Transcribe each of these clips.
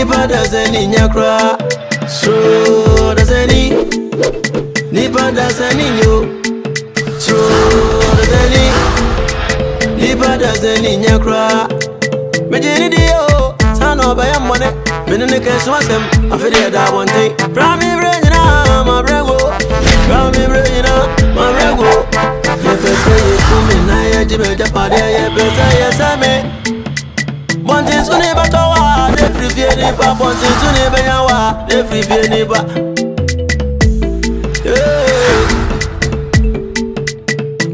Nipa doesn't in your cry. So doesn't he? Nipa doesn't in you. So doesn't he? Nipa doesn't in your cry. Majini dio, son of a money. Minute cash was him. I feel that one thing. Prami Brena, my brego. Prami Brena, my brego. If I say you come in, I Jimmy Japadi, yes, I may. One thing to never tower, the free neighbor, one thing to never yawa, the free neighbor.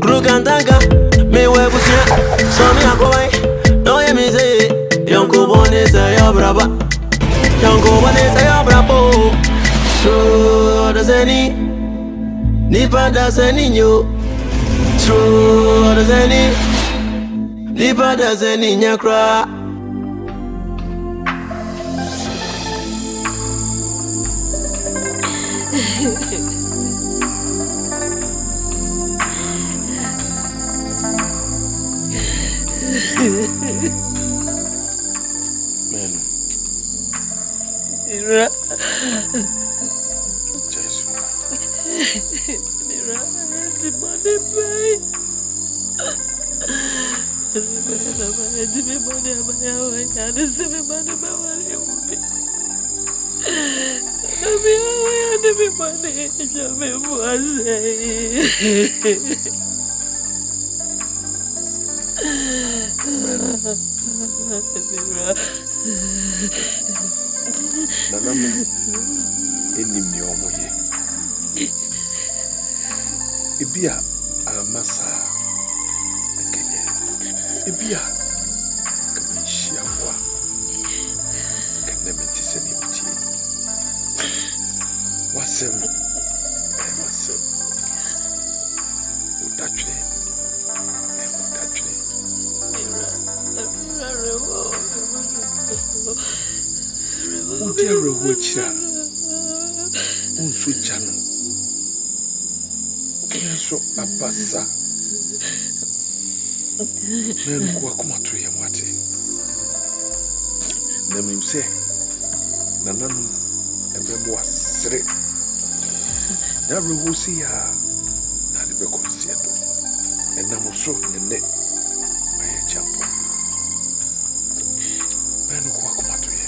Crook and tanker, me wear with you, so me a go away. No, you me say, young Cobon is a your brother. Young Cobon is a your brother. So does any Nipa does any you? So does any Nipa does any in your cry? Men. Mira. Jesus. Mira, the money pay. Nanami enim ni omo ye. Ebia amasa akenye. Ebia kamishia wa. Kanemeti senimti. Wasem masem. Utachwe. Utachwe. Udere wachira unsu jano kenso abasa men ko akoma to ye mwate na mimse nananu ebebo asre na rehusi ya na de be konsiedo enamoso nene maye champo men ko akoma to ye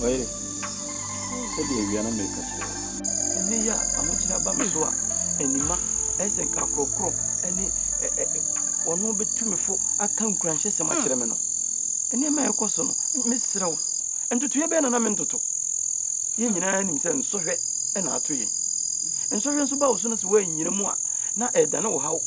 Wait, said the Viana maker. And they are a much about Mesua, and Nima, Esenka Crocro, and one no bit to me for I can't crunch as a much remeno. And near my cousin, Miss Row, and to your banana. Yen himself so and our tree. And so you're about soon as way in your more. Not I don't know how.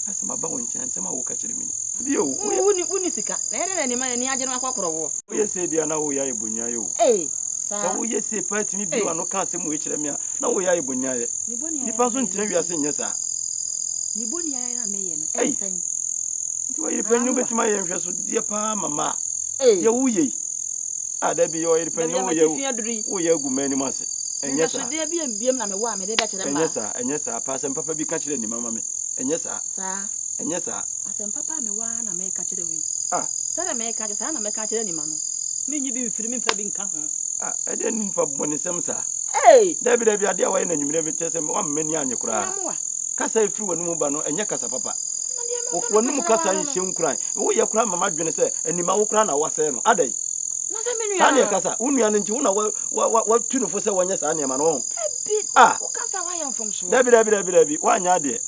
As my bone chance, and I will catch me. You wouldn't see any man in Yajana Quacro. We say, dear, now we are Bunyayo. Eh, so we say, Pat me, you are no casting which let me. Now we are Bunya. The person tell you are saying, yes, sir. Nibonia, may say. You are depending on my interest with dear Pa, Mamma. Eh, you ah, there be your depending on you go many months. And yes, sir, there be a beam and a woman, and yes, sir, pass and papa be catching any mamma. And yes, sir. And yes, sir. I send papa me one and make catch the wee. Ah, said I make catch a son and make catch any man. Mean you be filming for being come. Ah, I didn't for one some, sir. Hey, David, I be a dear way and you never tell them 1 million you cry. Cassa through and move on and your casa papa. One more cassa in shame cry. Oh, your grandma might be say, and the Maucrana was saying, are they? Sanya Casa, Union and Juna, what tune for 7 years, I am an own. Ah, Cassa, I am from David, 1 yard.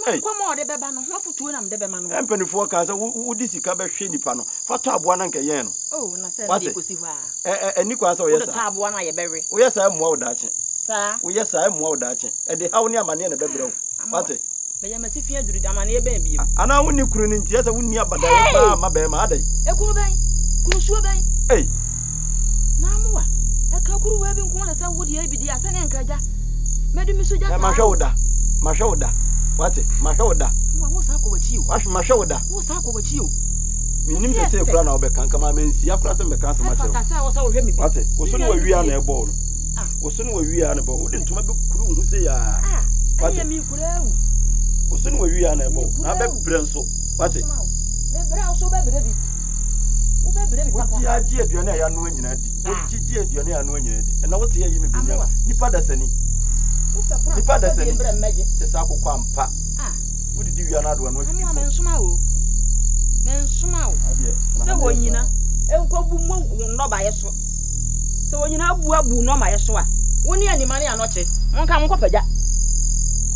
Hey, come on, the baban, what for 2 and the baman. I'm 24 cars, who this is Cabba Shady Pano, for Tab 1 and Cayenne. Oh, and I said, what's it? And Nicholas, or yes, Tab 1 I bury. Yes, I am more Dutch. Sir, yes, I am more Dutch. And the how near Mania bedroom. What's it? But I must fear to the Damania baby. And I wouldn't couldn't yes, I wouldn't hear but my baby, Mother. A cool bay, cool sure bay. Hey, now more. A cockle webbing corner, so would you be the Asan and Kaja? Madame Suja, my shoulder. What's it? My shoulder. What's up with you? Wash my shoulder. What's up with you? Minim se say kura na obeka nka ma mensi akura se mbeka se ma chere. Kasa wo so wo hwe mi bi. Ate, wo so no wa wi ana e ball no. Wo so no wa wi ana ball. Wo de ntoma be kuru hu se ya. Anya mi kura hu. Wo so no wa wi ana e ball. Na be bre nso. Ate. Me bre wo so be bre bi. Wo be bre bi papa. Wo ti aduane ya no anyina di. Wo ti aduane ya no anyina di. Na wo te ya yi me binya. Nipa da sani. Nipa da sani. Te sa akokwa ampa. Wo di wi ana do no. Ami wa mensuma o. Mensuma o. Se wo nyina enkobu mu no ba yeso. Se wo nyina abu no ma yeso a. Wo ni anima ne anoche. Wonka mo kopaja.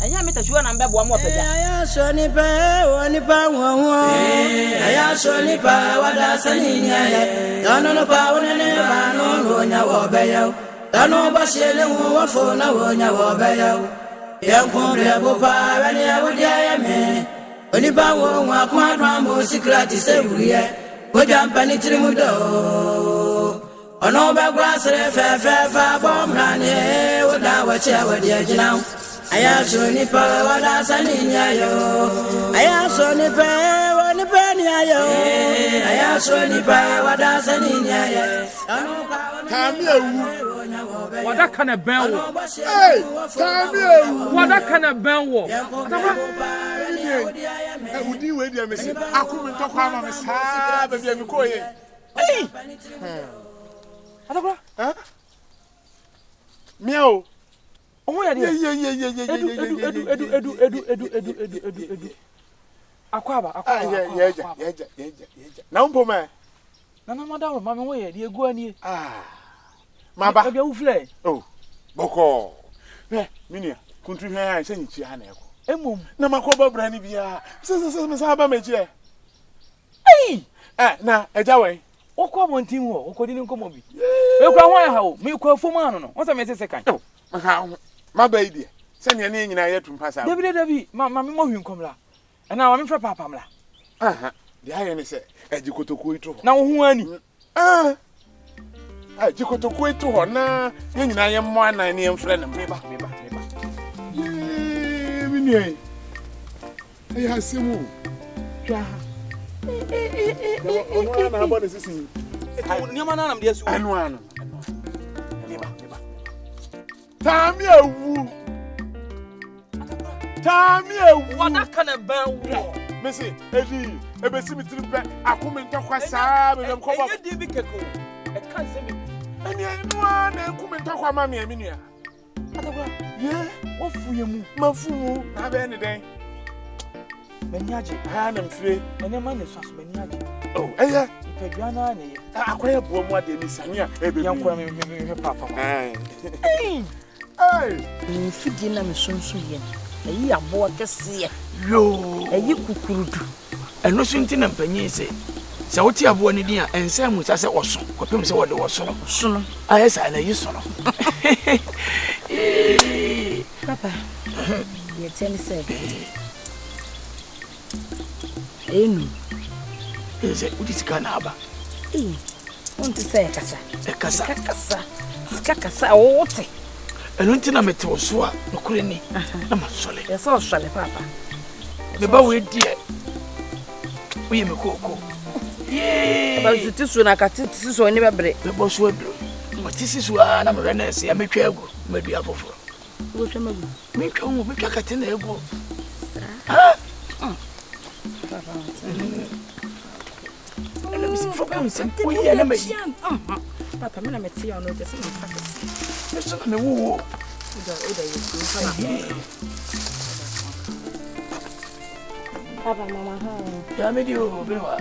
Anya meta shuwa na mbebo mo opaja. Aya so ni pa woni pa won. Aya so ni pa wada sani nyaye. Tano no pa woni ne ba no nya wo be yo. Tano ba shele wo fo na wo nya wo be yo. Yankumbre bo pa wani awudia ya me. Oni ba wo wa kwa twa mo secret se wuriye. Wo jampani tirimudo. Ono ba gwasre fe bom rane wo da wa che wa dia jina. Aya so ni pa wada saninya yo. Aya so ni pa woni pa ni ayo. Aya so ni pa wada saninya yo. Tami ewu. Wada kana ben wo. Hey, tami ewu. Wada kana ben wo. Udi we dia mesi. Akumi ntokwa ama me saa ba bia me koye. Hey. Adakwa? Huh? Miao. Omo ya dia. Edu. Akwaba. Yeja. Na umpo me. Na madawo mama wo ye egu ani. Maba. Ebia wo fle. Oh. Boko. Minia, kuntri hwan sɛ nyichi ha na ɛkɔ. Emom. Na makoba brani bia. Se me sa ba mechi e. Ei! Na eja wɛn. Okɔ montin ho, okɔdi ni nkomo bi. Ekura ho ya ha o, me kɔ fom ano no. Won se me sese kan. Oh, maba yi die. Sɛ ne ne nyina yɛ tumpa sa. Dabi, me mo hwi nkomla. Na ma me fra papa mla. Aha. Di ayɛ ne sɛ eji kotoku ito ho. Na wo ho ani. Eji kotoku ito ho na ne nyina yɛ mo anan ne yɛmfrɛ ne meba. Minia. Ai hasimu. Twa. Ono na aba ne sisi. Niama na nam de asu. Ano. Meba. Tami ewu. Wada kana ben wo. Mesi, edi, ebesi mi tripe, akumi ntokwa saa, be dem koba. Eye di bi keko. E kan se me. Eni enu na akumi ntokwa ma me nua. Adakwa. Ye, Wo fu ye mu. mafu mu, na be ne den. Mani age. Ha na mfire. Ene ma ne so aso mani age. Oh, eya. Ipadua na ye. Akwaya buo mu ade ni sani a ebe. Yankora me papa. Ai. Mfidi na me sonso ye. Ayi abo kese. Yo. Ayi kukurudu. Eno so nti na mpanyin se. Se wo ti abo ni din a ensa mu sa se oso. Kopem se wo de wo so no. So no. Ayesa na yi so no. Papa. You tell me say. Enu. Ese udi sika na aba. Want to say kasa. Kasa wote. Eno nti na mete wo so a nokure ni. Na masole. Yeso sole papa. Me ba we die. Oye me koko. Ba zitisu na katiti so ni bebre. Me bo so ebro. Mo tisi so a na me rena se ya me twa egu. Me dua foforo. Wo twa magu. Me twa kate na egu. Papa. Ela me se foka me se oye na me. Papa me na me tia no just me focus. Me so na me wo. Oda you Papa mama ha. Ya me dio be wa.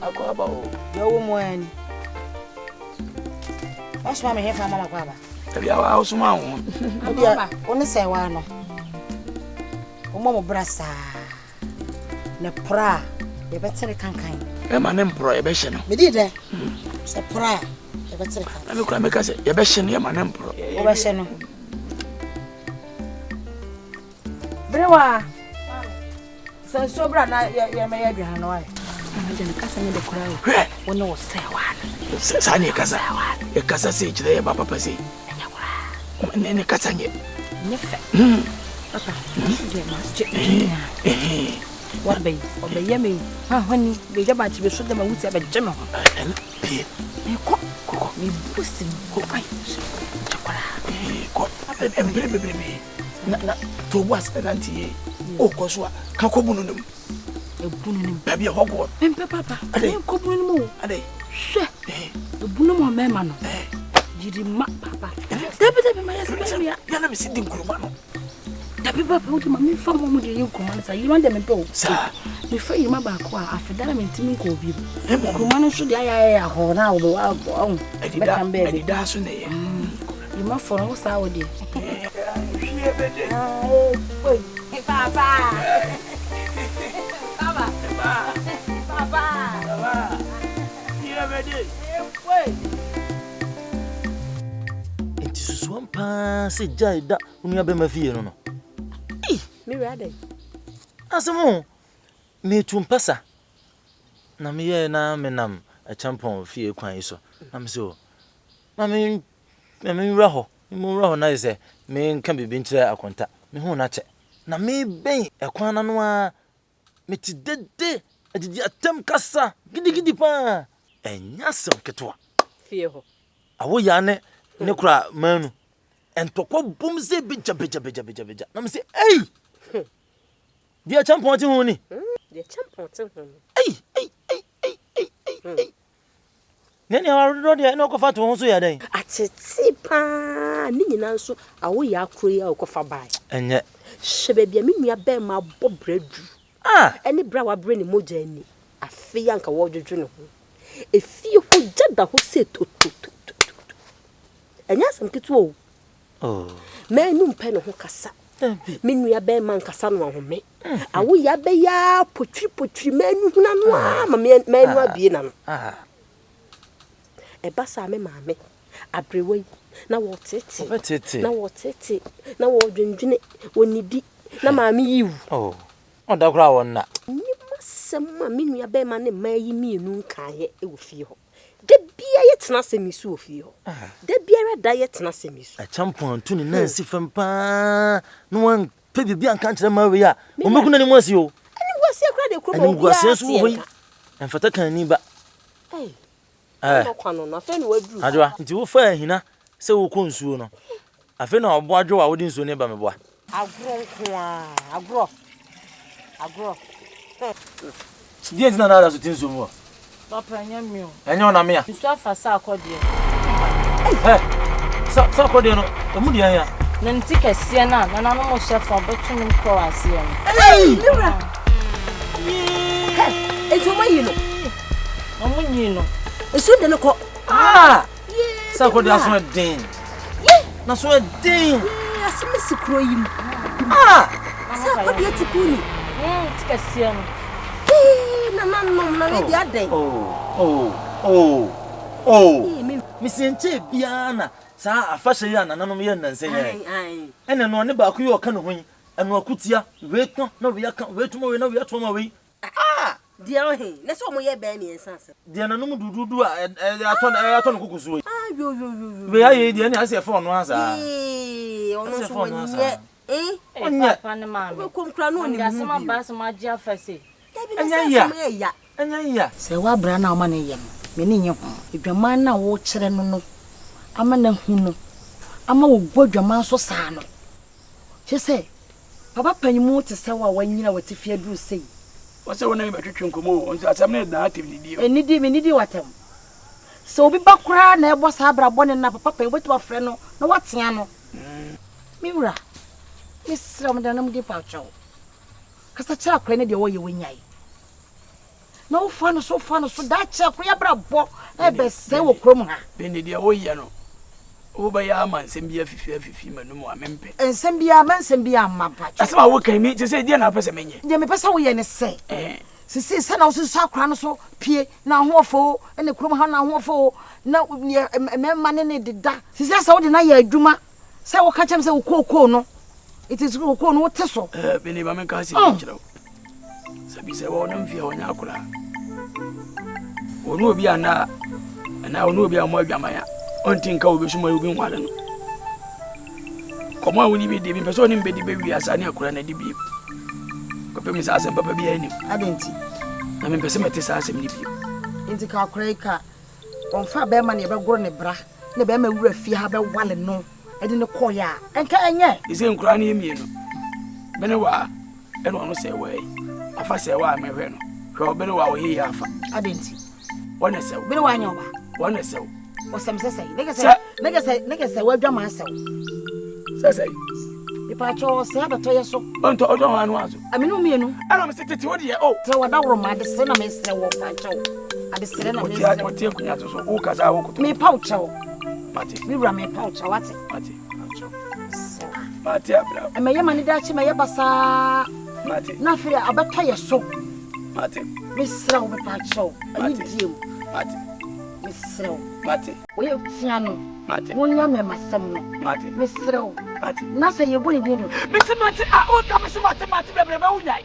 Akwa ba o. Yo wo mo ani. Osma me hefa mama kwa ba. Tabi awa osuma ho. Baba, oni se wa no. O mo brasa. Ne pra, e betere kankan. E ma ne mpro e be hye no. Me di de. Se pra, e betere kan. Na me kura me ka se e be hye no e ma ne mpro. O be hye no. Brewa. Se sobra na ye me ya aduan no ai. Je ne kasa me de kura o. Woni wo se wa no. Sa ne kasa. E kasa se kire e ba papa se. Ne kasa nye. Ne fe. Papa, what bay? Obey me. Honey, the Jabba to be shot them with a gem. Cook me boosting. To was the auntie. Oh, Coswa, Kakobunum. A bunum, baby, a hog. And Papa, I didn't cook more. Are they? Sure. The bunum, man. Did you map, Papa? Deputy, my husband, you're sitting Kurumano. The people put my from with you commands. You want them in both, sir. Before you remember, after that, I'm in Timmy Kobe. Kumano should I hold out the wild. I did that, baby. That's you must follow Saudi. Papa. It is one pass, a jade that when you have been my fear. No, Me ready. as a mo, me to passa. Na me na menam a champion of fear quite so. I'm so. I mean, Raho, more nice, me can be been to a contact. Me who not na me ben a quana noa. Me ti dead day, I did attempt cassa, giddy pa, and yassam ketua. Fear. Awo yane, nekra manu. And to what boom say bija. Nam say, hey! Dear champion to honey. The champion. Hey. Nene already no go fat won so ya den. Atete pa, ni nyina so awo ya akro ya okofa bai. Enye. Shebe bia me nua be ma bo bredu. Eni bra wa bre ni moja ni. Afi ya nka wo dwodwo ne ho. Efi ho jada ho se to. Enya sam kitu o. Oh. Me nu mpe no ho kasa. Me nua be ma nkasa no ahome. Awo ya be ya potwi me nu huna no ma me nu abie na no. Eba sa me maame abrewe na wo tete na wo tete na wo dwendwene wonidi na maame yiwu o da kura won na ni masema me nua be ma ne mayi mienu nkae e wo fie ho de bia yetena semisu wo fie ho de bia da yetena semisu a champion tu ni nansi fampa no wan pe bibia nka nkyere ma we ya o meguna ni mwasi o ani mwasi akura de kuro mo gwase so wo yi enfata kan ni ba no afa no wadru adwa nti wo fa ahina se wo ko nsuo no afa na obo adwo wa wo di nsuo ne ba meboa agro die ntina na so tinsuo mo papa nyamio enyo na me ya nsuo afa sa akodie sa akodie no mu di ya na ntika sie na no mo chef obetu nim ko asie no lura ejo mayi no omunyi no esu de no ko sa akodie aso den na so den asime sikro yi sa akodie tikuni tika sie no na we dia den misenche bia na sa afahye ya nananom ye nansenye ene no ne ba ku ye oka no hun eno akutia we ton na we aka we tumo we na we atoma we dia o he na so mo ye ba ni ensanse dia nanom dududu a aton kukusu yo we aye dia ni ase fo no asa ono so nye onye pane ma we komkra no ni asema ba asema agi afase enya se wa bra na o ma ne yem me ni nye ho edwaman na wo kire no ama na hu no ama wo gbodwaman so saa no che se papa panyimu te se wa wanyina watifi aduru sei wase wona me twetwe nkomo on asem na da active ni enidi watem se obi bakura na ebo saa bra bone na papa panyimu to afre no na watea no mi wura mi sram da na mu di pa chawo kasa cha akwa ne de wo ye wanyai na wo fa no so da cha akwa ya bra bo e be se wo krom ha be ne de wo ye no wo ba ya man nsem bia fifi manum a mempe nsem bia mapa asema wo kan mi je se dia na pese menye je me pese wo ye ne se sisi se na wo so akwa no so pie na hoofo ene krom ha na hoofo na memma ne deda sisi asa wo de na ya adwuma se wo ka chem se wo kokoo no itis kokoo no wo teso be ne ba men ka se kirawo sabi se wo no mfia wonya akura onu obi ana onu obi amwa adwamaya onti nka obi so ma obi nwale no Come on, we need the person in bed, baby, as I near Kurana DB. Papa asem papa bi ani adenti na me pese mete sa asem ni bi inti ka kreka onfa be ma ne be goro ne bra ne be ma wura fie ha be wale no e de ne koya enka enye ise nkura ne yemi no bene wa e no se we afa se wa me hwe no hwe bene wa wo yi afa adenti wona se bene wa anya oba wona se o sem se nege se wa dwa ma se se ipa cho se abeto ye so onto odo hanu azo aminu mienu ana me se tete wo de o tre wa da woro ma de se na me se wo pa cho ade se na me se wo tie kunya to so wo kaza wo kuto me pa wo cho mate mi wura me pa wo cho wate mate abra e me ye mani da chi me ye basa mate na firi abeto ye so mate me sra wo pa cho ani diem mate me sra wo mate wo ye tia no mate wonya me masem no mate me sra wo mate na se ye boni bi no me se mate o ka me se mate bebre ba unyai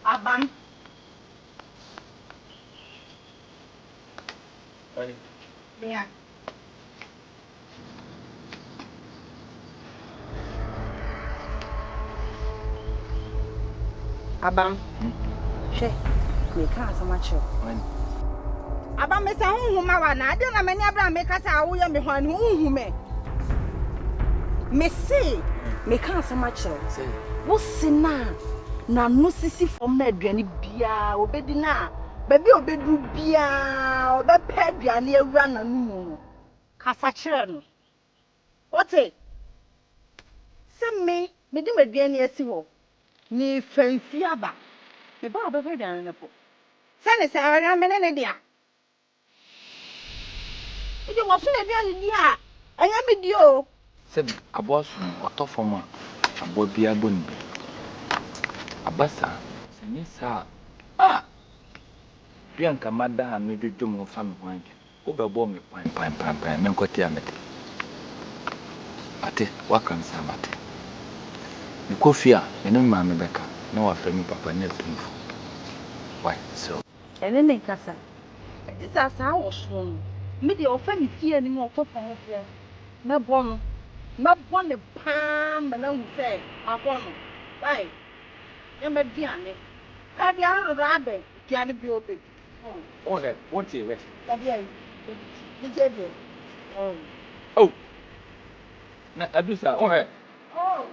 Abang. Ani. Biar. Abang. She. Me ka sama cho. Ani. Abang me sa hunhu ma wa na ade na me ni abra me ka sa wo ye me hwan hunhu me. Me si me ka sama cho. Say. Wo sina na no sisi fom na aduane bia obedi na baby obedu bia obepa aduane awura na nu kasa kire no ote semme me di maduane asi ho ni fanfi aba me ba obepa aduane ne po sane sa ara me ne dia idi wo so aduane dia anya me di o Say abo so otofo ma abo bia boni abasa sini sa bianca mada no dwodwom fa me hwan wo bebo me pan me nkoti amete ate wakan sa mate me kofia ene ma me beka na wa fa mi papa na tumfu why so ene ne kasa isa sa wo so me de ofa mi fie ni mo otofa ho fie me bon ne pan me na hu se abon why ya me diane ka diane do abe diane bi obe okay what you wait Tabiai. Dijebe. oh na adusa okay Oh.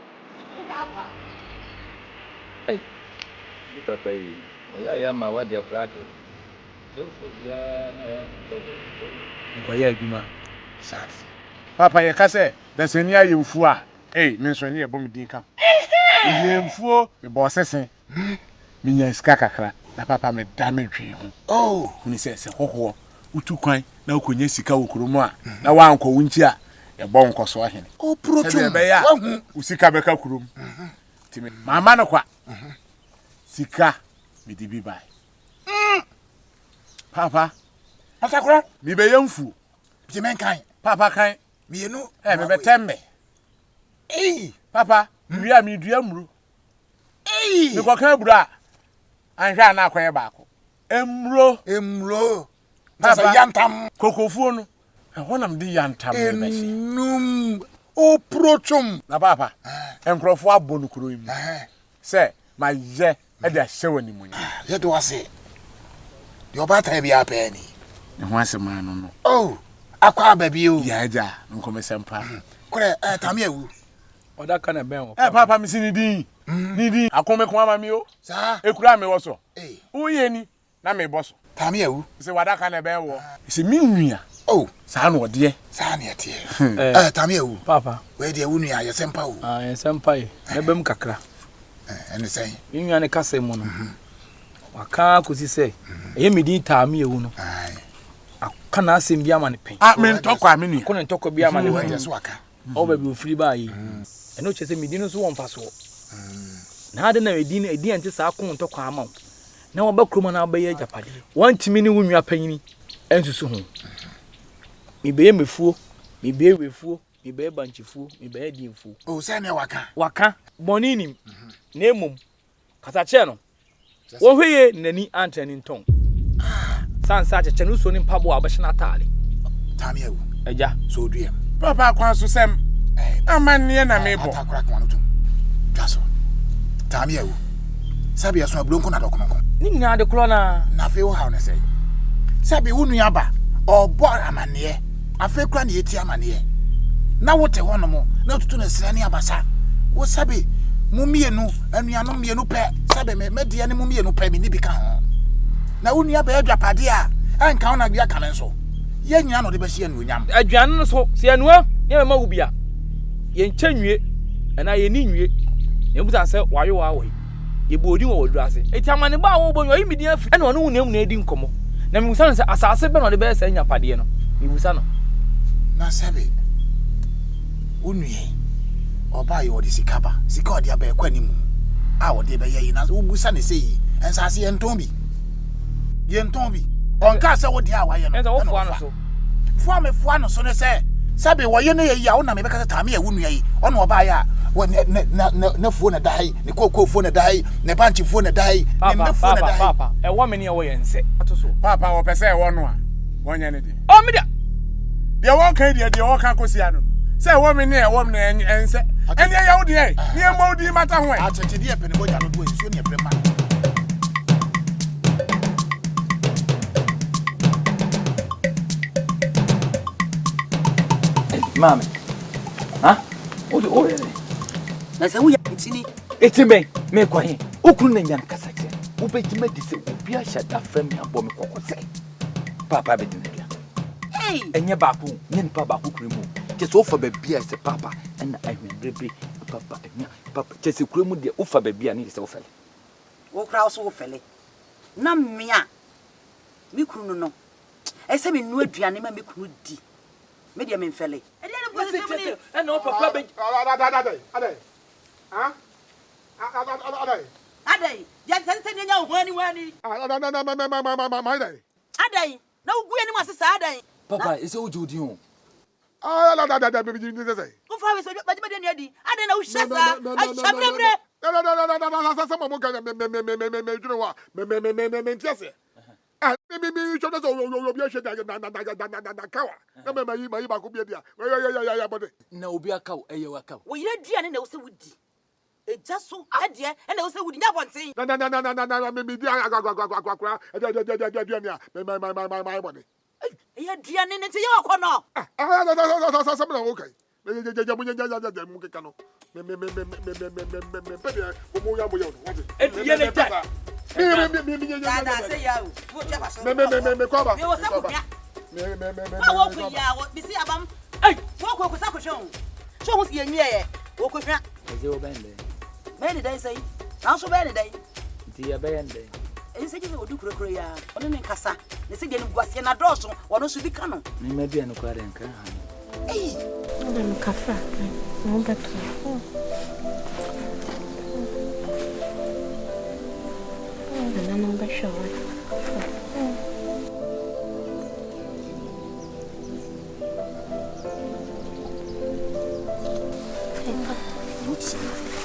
Papa. hey papa ya ma wa dia prato Nkoye adwuma sas papa ye ka se dasani ayemfu a me nso ne ye bom din ka ayemfu me bo sesen me nya iska kakra na papa me da me dwen ho oh huni se hoho utu kwan na okonya sika wokromu a na wankọ wunchi a ye bo nko so ahene o protum wahu usika beka kurom timi mama no kwa sika me di bi bai papa asakura mi be yamfu bimen kan papa kan mienu me betembe papa dua mi dua mru mi ko kan bura anhwa na akwan baako emro papa yantam kokofuo no honam di yantam be se num o protum na papa enkrofo abonu kuro yi se ma ye e de hyewani munya ye do ase de obata bia pa ni ne ho asema no oh akwa baby o ya ja nkomesempa kore tami awu oda kana ben o papa mi si ni din akome ko ama mi o sa ekura mi wo so uye ni na me boso tami awu se wadaka na be wo se mi nua oh sa no de sa ne tie tami awu papa we de awu nua ye sempa o ye sempa e na bem kakra ene sei nua ne kasa mu no waka kosi se eye medin taami ewu no aka na asem bia ma ne pen me ntokwa me nua ko ne ntokwa bia ma ne we pen de so aka o ba bi ofiri ba yi eno chese medin no so won faso na ade na edin ante sa ko ntokwa ama na wo ba kroma na ba ye japade wantimi ne wunua panyini ensusu ho mi be mefuo mi be wefuo mi be banchifuo mi be dinfuo o se ne waka waka boninim na emom kasa che no wo hweye nani antani nton sansa che no so ni mpabo a obehye na taale Tami ewu eja so duem Papa kwan so sem amanne na mebo atakora kwa no tum Jaso Tami ewu Sabi aso ablonko na dokononkon ni nyina de kro na fe wo ha ne sei Sabi wo nuaba obo amane afi kura na yeti amane na wote hono mo na tutu na sira ne abasa wo sabi mumienu anuano mienu pe sabi me de ne mumienu pe mi ni bi ka ho na wo nuaba adwapade a anka ho na bia ka nenso ye nyina no de be hie nuonyam aduan no so se anua ye ma wo bia ye ncha nwie na ye ni nwie ne buta se wayo wa we ye bo odi wo wodu ase eti amane ba wo bo nyo yi midi afi na ono wu na edi nkomo na mi busa no se asase be no de be se nya pade no mi busa no na sabi unue oba ye odi sikaba sika odi aba ekwanimu a odi be ye na wo busa ne sei ensase ye nton bi onka se wo dia wa ye no enza wo fo ano so fo ano so ne se sabi wo ye ne ye ya wo na me be kasa tame ye wunua yi ono oba ya wo ne fo na dai ne kokko fo na dai ne banchi fo na dai ne me fo na dai papa e wo me ne wo ye nse atoso Papa wo pese e wo no a wonye ne de o me dia de wo kan de wo kan kosi ano se wo me ne e wo me ense ene ya wo de ni e mo di mata ho e a tete de e pe ne boja no do ensuo ne e frema Mami. Ha? O ele. Na se wo ya ntini Etime me kwahe. Okunu na nyan kasa che. Wo betima di se obi a hyada frem ya bo me kokose. Papa be dinabia. hey Enye baako, nyen pa baako kuremu. Che so fa babia se papa na ahwenrebe papa enya papa che se kuremu de ufa babia ne se ofele. wo kra so wo fele na mmea mi kunu no ese me nu aduane ma me kunu di me de me mfele e de ne bo se se E no papa be Adai. Ha? adai ya tante ne nya ho ani wani adai na ugu ani ma sesa adai papa ese ojudi ho. wo fa we so ba de ne adi adai na wo hyesa a chamrebre Na obi akaw eye wakaw. wo yira duane na wo se wudi eja so ade e na wo se wudi nya bonten eya duane ne nti ye wakọ no dada se ya o wo je ba so me wo se ko bia wo ko ya wo bisi abam wo ko sa ko shon so wo si enyi e wo ko hwa Eze obende. me ni dai sai na so be ni dai Ti ya bende. ense je wo du kuro ya ono ne nkasa ne se de ne guase na doso wono so bi ka no Ni me bia no kware nka ha. Não café. Não beto. Não baixou.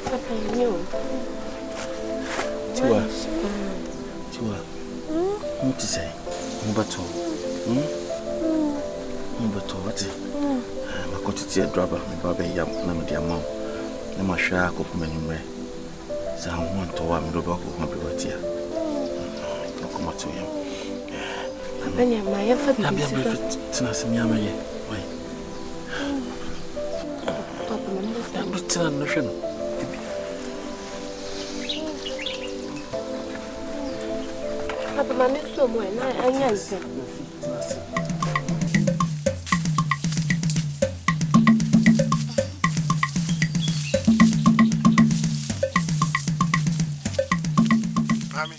Papai, meu. Tiwa. Muti sai. Mubato. Mubato wati. Makotiti driver me baba ya na me dia maw. Na mahwa akopuma nyumre. Sa ho nto wa me do ba ko ho be watia. Komato yam. Papa, minha mãe é fabrícia. Tina se minha mãe. Vai. Papa, não Eu tina no chão. Papa, mas não sou mãe, não é anhança. Mami.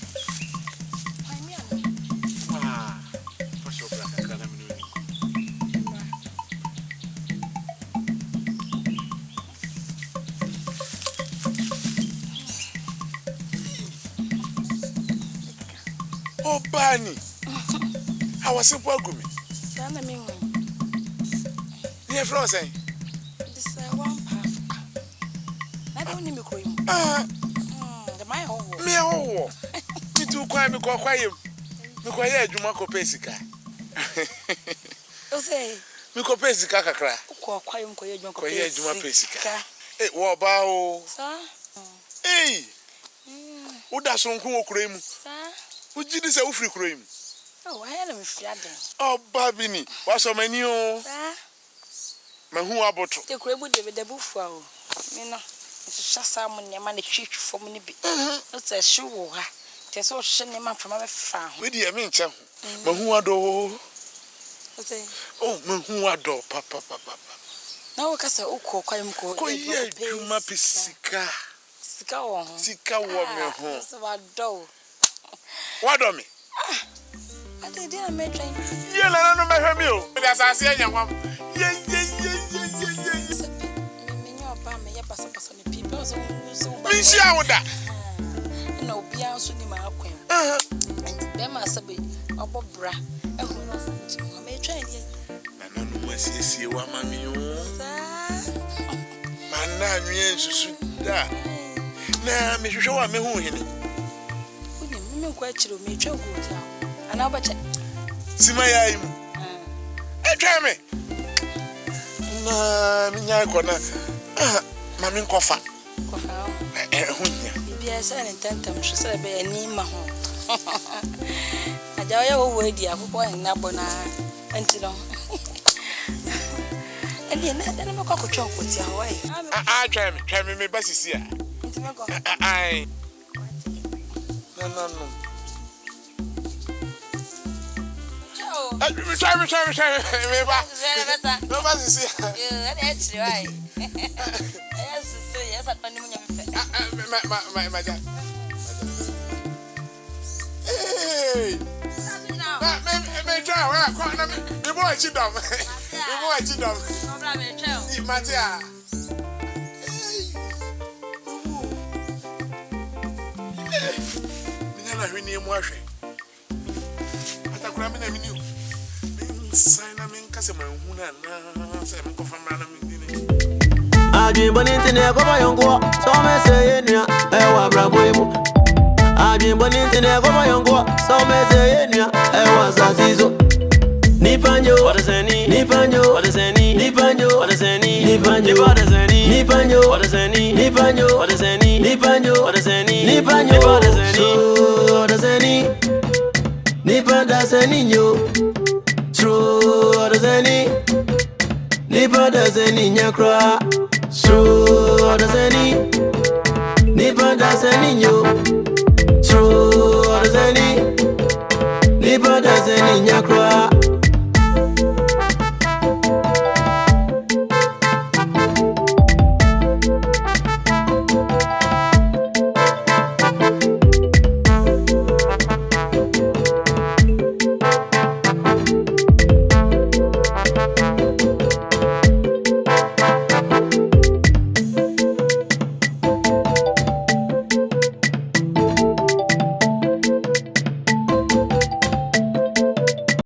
Ah, posso pra cá na menina. Oh, Barney. How was simple gumi? Sana me one. Near Frozen. This one half. I don't need me cream. Ah, The my home. Me oh. Me too quiet me quiet. Me quiet adwuma ko pesika. O say Me ko pesika kakra. Ko quiet me quiet adwuma ko pesika. Quiet adwuma pesika. Wo ba o. Sa. Uda sonku okura mu. Sa. Ujidi se ufri kura mu. Oh, I am fiaden. Oh, babini. Waso mani o. Sa. Mahu aboto. Te kura bu de bufu o. Me no. Shasa mo ne ma na twitwi fom ne bi. O se hye wo ha. Te so hye ne ma fama be fa ho. We di e me nche ho. Mahu ado. O se. Oh, mahu ado papa. Na wo kasa ukọ kwam ko. Ko ye adwuma pesika. Sika wo ho. Sika wo me ho. So wa do. Wa do me. Ade dia me twan. Ye la no me hwe me o. Me asase anya hwam. Ye. Me nyo ba me ye pasa ne people so ba. Me sia wo da. Na obi an so ni ma akwan. Enti be ma sabe obobra. Ehu no sanji. Me twan ye. Na no masiesie wa mami o. Mana nwie nsusu da. Na me hwehwe wa me hu hene. Uni me kwa chiro me twa go ti a. Ana obache. Sima ya imu. Etwa me. Na minya ko na. Mami nkofa. Kofa. Hunya. Bibia se ne tantam hwe se be ani ma ho. Aja ya wo di akoko en na bona anti no. Eli na me ko twa ko ti a ho ai. Try me basisi a. Nti me ko. Ai. No. Try me, me ba. No basisi. I actually right. Yes, yes, I don't know me. My dad. Hey. Me try wa ko na me boy chidom. Me boy chidom. No bra me try. Ni matia. Me na hwe ni mu ahwe. Atakura me na me ni. Me sign na me nkase manhu na se me ko famra na me ni. Ajimbo nintine ko bayongo so me say enia e wa braboimu. Ajimbo nintine ko bayongo so me say enia e wa sasizo. Nipanjo what is any nipanjo what is any nipanjo what is any nipanjo what is any nipanjo what is any nipanjo what is any nipanjo what is any nipanjo what is any nipanda seninyo true what is any nipanda seninyakra true what is any nipanda seninyo true what is any nipanda seninyakra